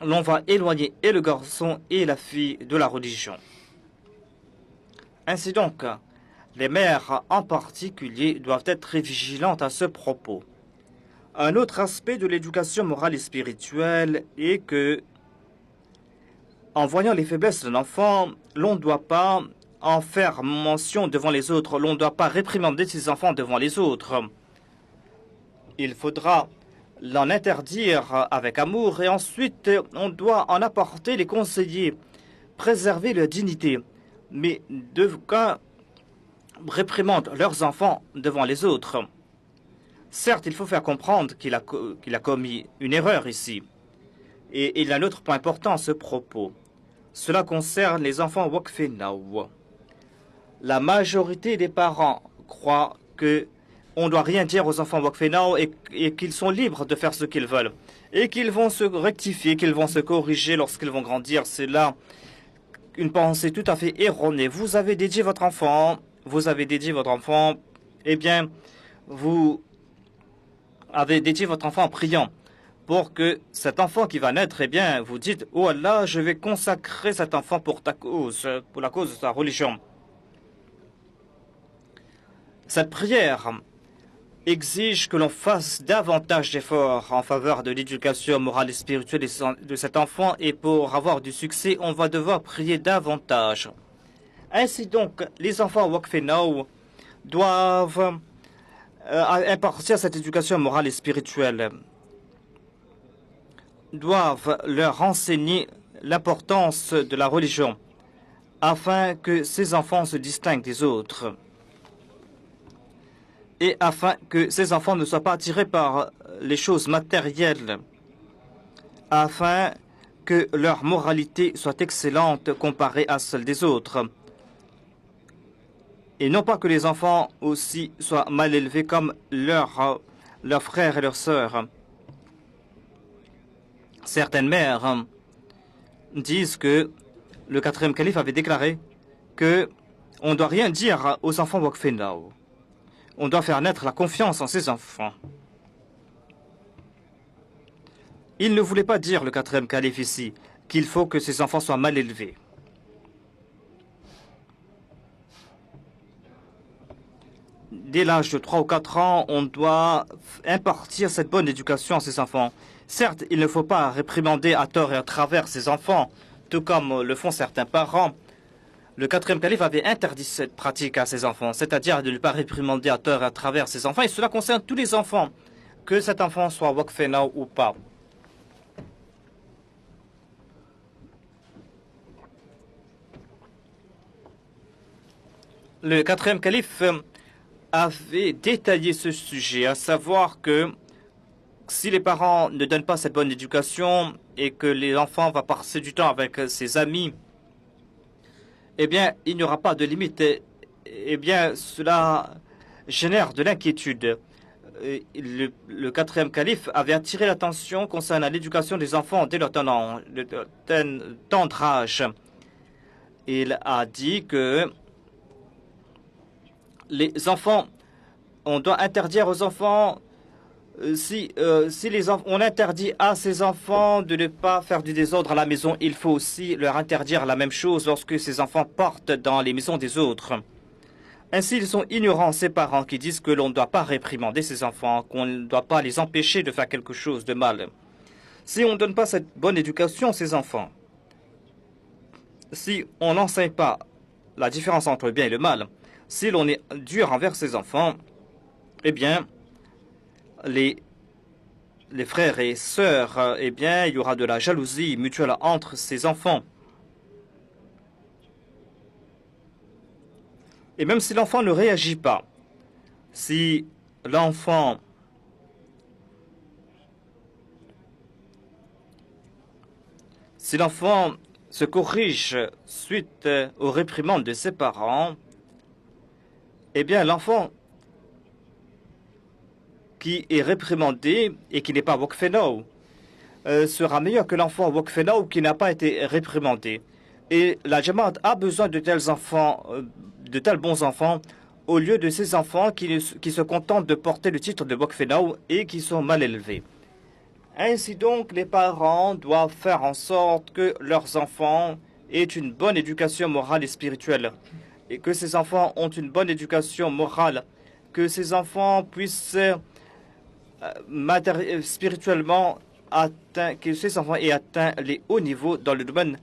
l'on va éloigner et le garçon et la fille de la religion. Ainsi donc, les mères en particulier doivent être très vigilantes à ce propos. Un autre aspect de l'éducation morale et spirituelle est que, en voyant les faiblesses d'un enfant, l'on ne doit pas en faire mention devant les autres. L'on ne doit pas réprimander ses enfants devant les autres. Il faudra l'en interdire avec amour et ensuite on doit en apporter les conseillers, préserver leur dignité, mais d'aucuns réprimandent leurs enfants devant les autres. Certes, il faut faire comprendre qu'il a commis une erreur ici. Et il y a un autre point important à ce propos. Cela concerne les enfants Wakfenaw. La majorité des parents croient qu'on ne doit rien dire aux enfants Wakfenaw et qu'ils sont libres de faire ce qu'ils veulent. Et qu'ils vont se rectifier, qu'ils vont se corriger lorsqu'ils vont grandir. C'est là une pensée tout à fait erronée. Vous avez dédié votre enfant, eh bien, vous avez dédié votre enfant en priant pour que cet enfant qui va naître, eh bien, vous dites, « Oh Allah, je vais consacrer cet enfant pour ta cause, pour la cause de ta religion. » Cette prière exige que l'on fasse davantage d'efforts en faveur de l'éducation morale et spirituelle de cet enfant et pour avoir du succès, on va devoir prier davantage. Ainsi donc, les enfants Wakfenaw doivent impartir cette éducation morale et spirituelle, doivent leur enseigner l'importance de la religion afin que ces enfants se distinguent des autres et afin que ces enfants ne soient pas attirés par les choses matérielles, afin que leur moralité soit excellente comparée à celle des autres. Et non pas que les enfants aussi soient mal élevés comme leurs frères et leurs sœurs. Certaines mères disent que le 4e calife avait déclaré que on ne doit rien dire aux enfants Wakfenaw. On doit faire naître la confiance en ses enfants. Il ne voulait pas dire, le 4e calife ici, qu'il faut que ses enfants soient mal élevés. Dès l'âge de 3 ou 4 ans, on doit impartir cette bonne éducation à ses enfants. Certes, il ne faut pas réprimander à tort et à travers ses enfants, tout comme le font certains parents. Le 4e calife avait interdit cette pratique à ses enfants, c'est-à-dire de ne pas réprimander à tort et à travers ses enfants, et cela concerne tous les enfants, que cet enfant soit Wakfenaw ou pas. Le 4e calife avait détaillé ce sujet, à savoir que si les parents ne donnent pas cette bonne éducation et que l'enfant va passer du temps avec ses amis, eh bien, il n'y aura pas de limite. Eh bien, cela génère de l'inquiétude. Le quatrième calife avait attiré l'attention concernant l'éducation des enfants dès leur tendre âge. Il a dit que les enfants, on doit interdire aux enfants, on interdit à ces enfants de ne pas faire du désordre à la maison, il faut aussi leur interdire la même chose lorsque ces enfants partent dans les maisons des autres. Ainsi, ils sont ignorants, ces parents qui disent que l'on ne doit pas réprimander ces enfants, qu'on ne doit pas les empêcher de faire quelque chose de mal. Si on ne donne pas cette bonne éducation à ces enfants, si on n'enseigne pas la différence entre le bien et le mal, si l'on est dur envers ces enfants, eh bien, les frères et sœurs, eh bien, il y aura de la jalousie mutuelle entre ces enfants. Et même si l'enfant ne réagit pas, si l'enfant se corrige suite aux réprimandes de ses parents, eh bien, l'enfant qui est réprimandé et qui n'est pas Wokfenau sera meilleur que l'enfant Wokfenau qui n'a pas été réprimandé. Et la Jamaat a besoin de tels enfants, de tels bons enfants, au lieu de ces enfants qui se contentent de porter le titre de Wokfenau et qui sont mal élevés. Ainsi donc, les parents doivent faire en sorte que leurs enfants aient une bonne éducation morale et spirituelle, et que ces enfants ont une bonne éducation morale, que ces enfants puissent spirituellement que ces enfants aient atteint les hauts niveaux dans le domaine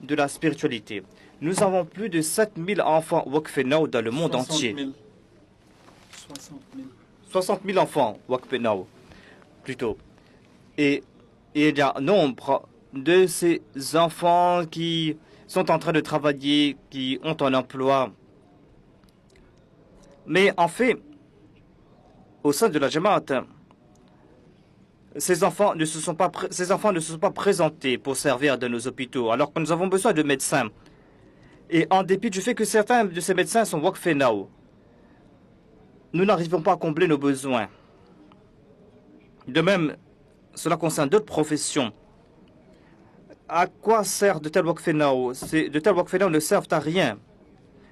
de la spiritualité. Nous avons plus de 7000 enfants Wokfenau dans le monde entier. 60 000 enfants Wokfenau, plutôt. Et il y a nombre de ces enfants qui sont en train de travailler, qui ont un emploi. Mais en fait, au sein de la Jamaat, ces enfants ne se sont pas présentés pour servir dans nos hôpitaux, alors que nous avons besoin de médecins. Et en dépit du fait que certains de ces médecins sont Wokfenau, nous n'arrivons pas à combler nos besoins. De même, cela concerne d'autres professions. À quoi sert de tels Wokfenau? De tels Wokfenau ne servent à rien.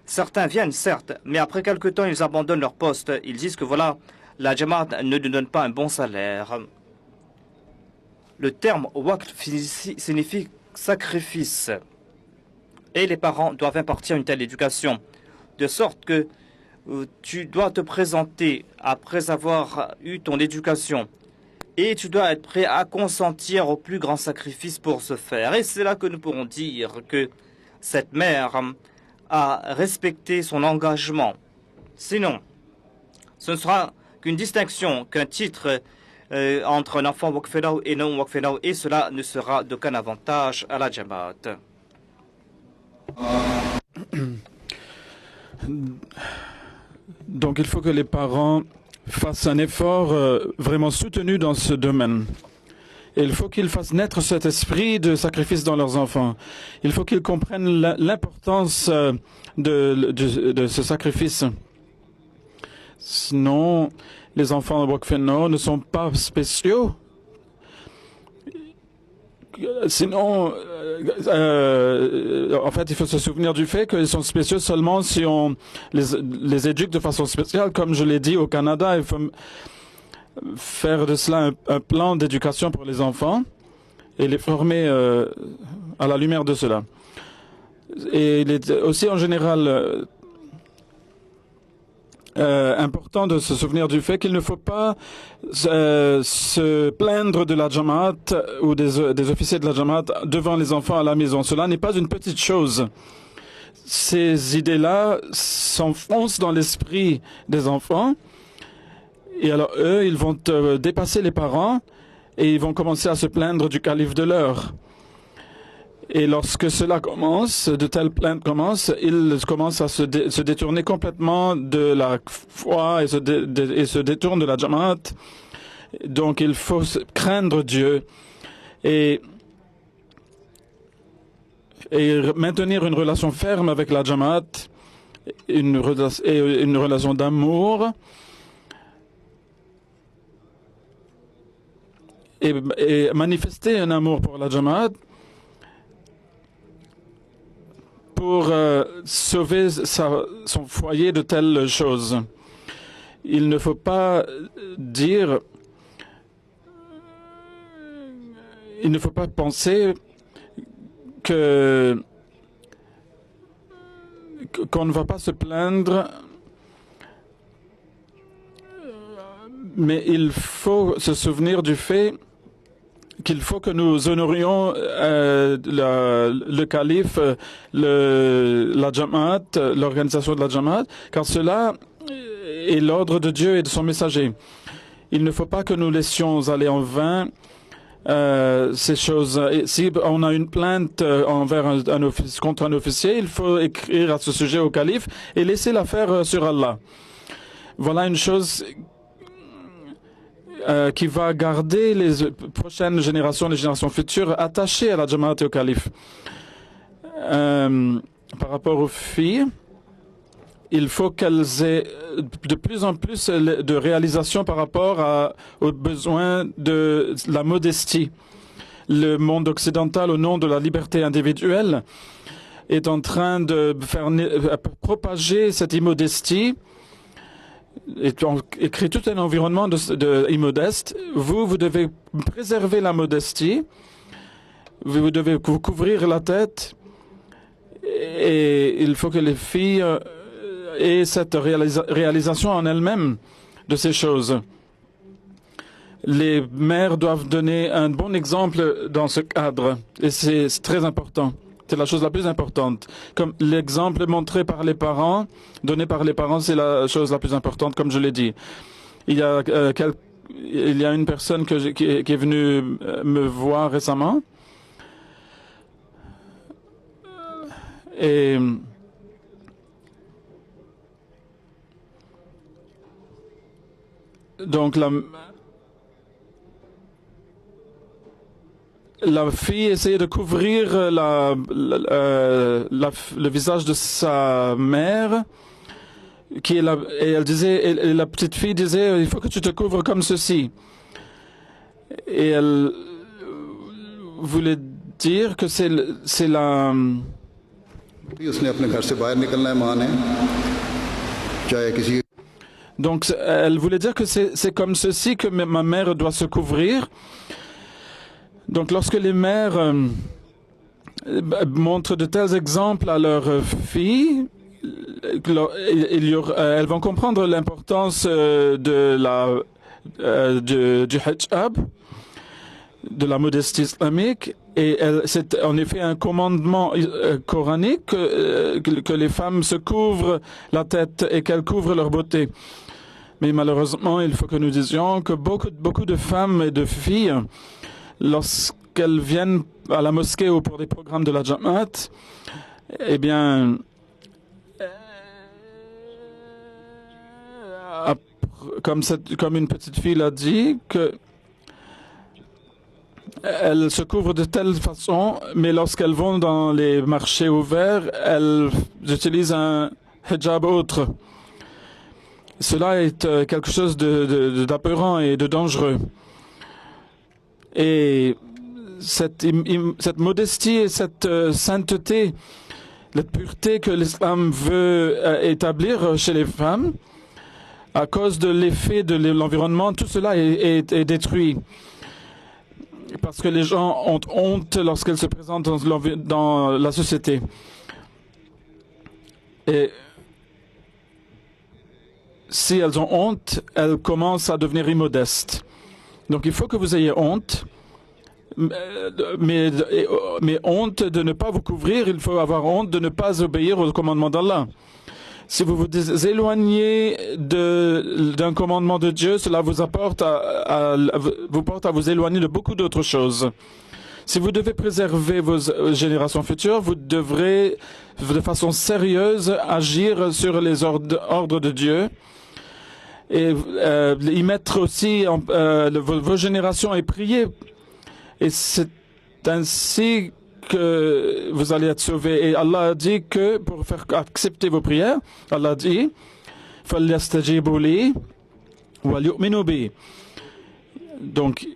Certains viennent, certes, mais après quelque temps, ils abandonnent leur poste. Ils disent que voilà, la Jamaat ne nous donne pas un bon salaire. Le terme Waqf signifie sacrifice. Et les parents doivent impartir une telle éducation, de sorte que tu dois te présenter après avoir eu ton éducation. Et tu dois être prêt à consentir au plus grand sacrifice pour ce faire. Et c'est là que nous pourrons dire que cette mère a respecté son engagement. Sinon, ce ne sera qu'une distinction, qu'un titre entre un enfant Wokfenau et non Wokfenau, et cela ne sera d'aucun avantage à la Jamaat. Donc il faut que les parents fassent un effort vraiment soutenu dans ce domaine. Et il faut qu'ils fassent naître cet esprit de sacrifice dans leurs enfants. Il faut qu'ils comprennent l'importance de ce sacrifice. Sinon, les enfants Wokfenau ne sont pas spéciaux. Sinon, en fait, il faut se souvenir du fait qu'ils sont spéciaux seulement si on les éduque de façon spéciale. Comme je l'ai dit au Canada, il faut faire de cela un plan d'éducation pour les enfants et les former à la lumière de cela. Et il est aussi en général important de se souvenir du fait qu'il ne faut pas se plaindre de la Jamaat ou des officiers de la Jamaat devant les enfants à la maison. Cela n'est pas une petite chose. Ces idées-là s'enfoncent dans l'esprit des enfants et alors eux, ils vont dépasser les parents et ils vont commencer à se plaindre du calife de l'heure. Et lorsque cela commence, de telles plaintes commencent, ils commencent à se détourner complètement de la foi et se détournent de la Jamaat. Donc il faut craindre Dieu et et maintenir une relation ferme avec la Jamaat, une relation d'amour et manifester un amour pour la Jamaat pour sauver son foyer de telles choses. Il ne faut pas dire, il ne faut pas penser qu'on ne va pas se plaindre, mais il faut se souvenir du fait qu'il faut que nous honorions le calife, la Jamaat, l'organisation de la Jamaat, car cela est l'ordre de Dieu et de son messager. Il ne faut pas que nous laissions aller en vain ces choses. Et si on a une plainte contre un officier, il faut écrire à ce sujet au calife et laisser l'affaire sur Allah. Voilà une chose qui va garder les prochaines générations, les générations futures, attachées à la Jamaat et au calife. Par rapport aux filles, il faut qu'elles aient de plus en plus de réalisation par rapport aux besoins de la modestie. Le monde occidental, au nom de la liberté individuelle, est en train de propager cette immodestie et créer tout un environnement immodeste. Vous devez préserver la modestie, vous devez vous couvrir la tête, et il faut que les filles aient cette réalisation en elles-mêmes de ces choses. Les mères doivent donner un bon exemple dans ce cadre, et c'est très important. C'est la chose la plus importante. Comme l'exemple montré par les parents, donné par les parents, c'est la chose la plus importante, comme je l'ai dit. Il y a une personne qui est venue me voir récemment. Et donc la fille essayait de couvrir le visage de sa mère, et elle disait, et la petite fille disait, il faut que tu te couvres comme ceci. Et elle voulait dire que c'est la... Donc elle voulait dire que c'est comme ceci que ma mère doit se couvrir. Donc lorsque les mères montrent de tels exemples à leurs filles, elles vont comprendre l'importance du hijab, de la modestie islamique, et c'est en effet un commandement coranique que les femmes se couvrent la tête et qu'elles couvrent leur beauté. Mais malheureusement, il faut que nous disions que beaucoup de femmes et de filles, lorsqu'elles viennent à la mosquée ou pour des programmes de la Jamaat, eh bien, comme une petite fille l'a dit, elles se couvrent de telle façon, mais lorsqu'elles vont dans les marchés ouverts, elles utilisent un hijab autre. Cela est quelque chose d'apeurant et de dangereux. Et cette modestie et cette sainteté, la pureté que l'islam veut établir chez les femmes, à cause de l'effet de l'environnement, tout cela est détruit. Parce que les gens ont honte lorsqu'elles se présentent dans la société. Et si elles ont honte, elles commencent à devenir immodestes. Donc il faut que vous ayez honte, mais honte de ne pas vous couvrir, il faut avoir honte de ne pas obéir au commandement d'Allah. Si vous vous éloignez d'un commandement de Dieu, cela vous porte à vous éloigner de beaucoup d'autres choses. Si vous devez préserver vos générations futures, vous devrez de façon sérieuse agir sur les ordres de Dieu et y mettre aussi vos générations et prier. Et c'est ainsi que vous allez être sauvés. Et Allah a dit que pour faire accepter vos prières, Allah a dit فَلْيَسْتَجِيبُوا لِي وَلْيُؤْمِنُوا بِي. Donc,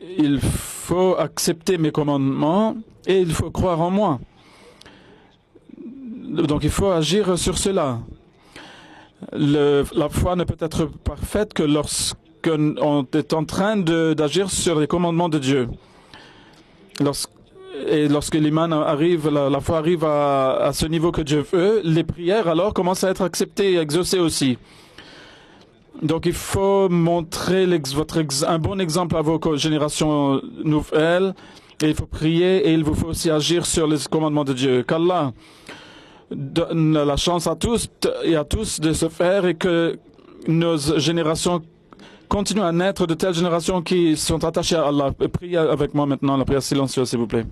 il faut accepter mes commandements et il faut croire en moi. Donc, il faut agir sur cela. La foi ne peut être parfaite que lorsqu'on est en train d'agir sur les commandements de Dieu. Lorsque l'iman arrive, la foi arrive à ce niveau que Dieu veut, les prières alors commencent à être acceptées et exaucées aussi. Donc il faut montrer un bon exemple à vos générations nouvelles, et il faut prier et il vous faut aussi agir sur les commandements de Dieu. Qu'Allah donne la chance à tous et à tous de se faire et que nos générations continuent à naître de telles générations qui sont attachées à Allah. Priez avec moi maintenant la prière silencieuse, s'il vous plaît.